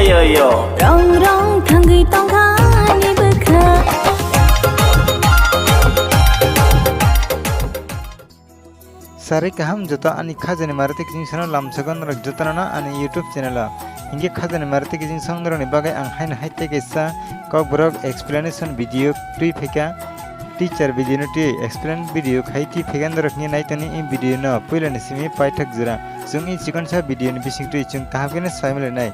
ayo yo rong rong thangui tongkani bekha Sari kaham jota ani khajani marati kijing sono lamsagon rak jotana na ani YouTube channel hinge khajani marati kijing songdro ni bagai ang hain haite kaisa Kokborok explanation video free pheka teacher video no ti explain video khaiti phegandrok ni naitani in video no puilani simi paithak jura jung in chikon sa video ni bising tu chung kahapkene saimle nai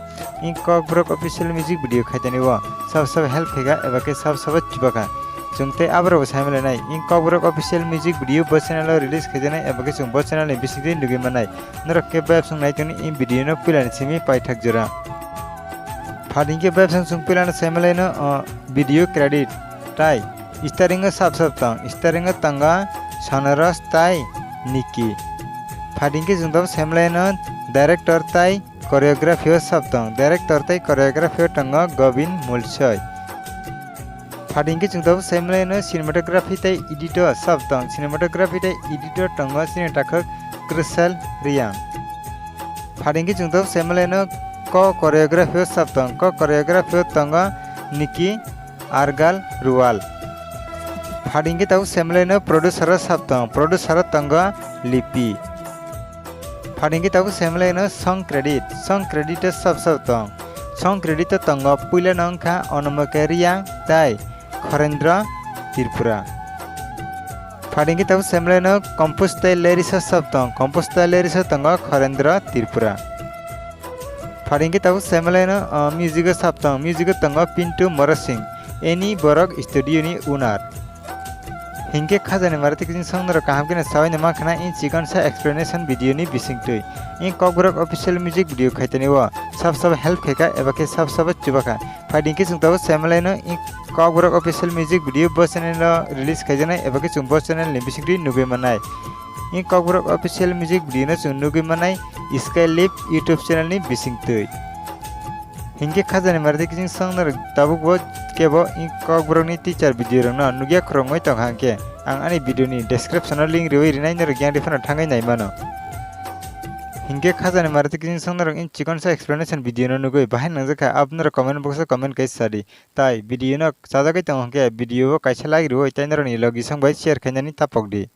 in Kokborok official music video khaitani wa sab help phega ebake sab chibaka jungte abro saimle nai in Kokborok official music video bo channel release khajana ebake chung bo channel ni bising din dugi manai norok ke web sung naitani in video no puilani simi paithak jura phadingke web sung puilani saimle no video credit tai Starring sab tang starring tanga sonoros tai Niki Fadingke jungdab semlaino director tai choreography sab tang director tai choreography tanga Gobin Mulsoy Fadingke jungdab semlaino cinematography tai editor sab tang cinematography tai editor tanga cinematographer Krishal Riang Fadingke jungdab semlaino co choreography sab tang co choreography tanga Niki Argal Rual Fadingke tau semlaino producer sabtang producer tanga Lipi Fadingke tau semlaino song credit sabtang song credit tanga puila nangkha Anarkali tai Kharendra Tripura Fadingke tau semlaino compose tai lyrics sabtang compose tai lyrics tanga Kharendra Tripura Fadingke tau semlaino music sabtang music tanga Pintu Morasing Any Borok studio ni unar Hinge khajani marati kijing songnor kahamkene sawaina makhana in chikan sa explanation video ni bisingtui in Kokborok official music video khaitani wa sab help kheka ebake sab chubaka fadingke sungtabo semlaino in Kokborok official music video bo channel release khaijana ebake chung bo channel ni bisingtui nugui manai in Kokborok official music video no chung nugui manai Skylip YouTube channel ni bisingtui Hinge khajani marati kijing songnor tabuk bo kebo in Kokborok ni teacher video rong no nugya khorongmai tongkhangke ang ani video ni description o link riwi rinai nor gyang difana thangai nai mano Hinge khajani marati kijing songnor in chikon sa explanation video no nugui bahai nangjaka apnor comment box o comment kai sadi tai video no chajagai tongkhangke video o kaisa like riwi tainor ni logi songbai share khainani tapokdi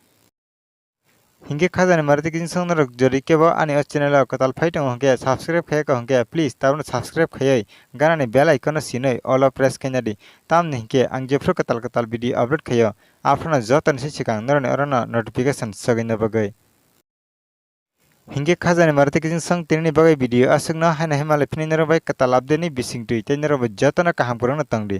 Hinge khajani marati kijing songnor jodi kebo ani o channel o katal phai tongkhangke subscribe khayaka hongke please tabno subscribe khayai ganani bell icon o sinoi all of press khainadi tamni hinge ang jefro katal video upload khayo afrona jotan se sikang noroni orona notification sagaina bagai Hinge khajani marati kijing song tinni bagai video asugna haina himale phini noro bai katal update ni bisingtui tainoro jotana kaham purana tangdi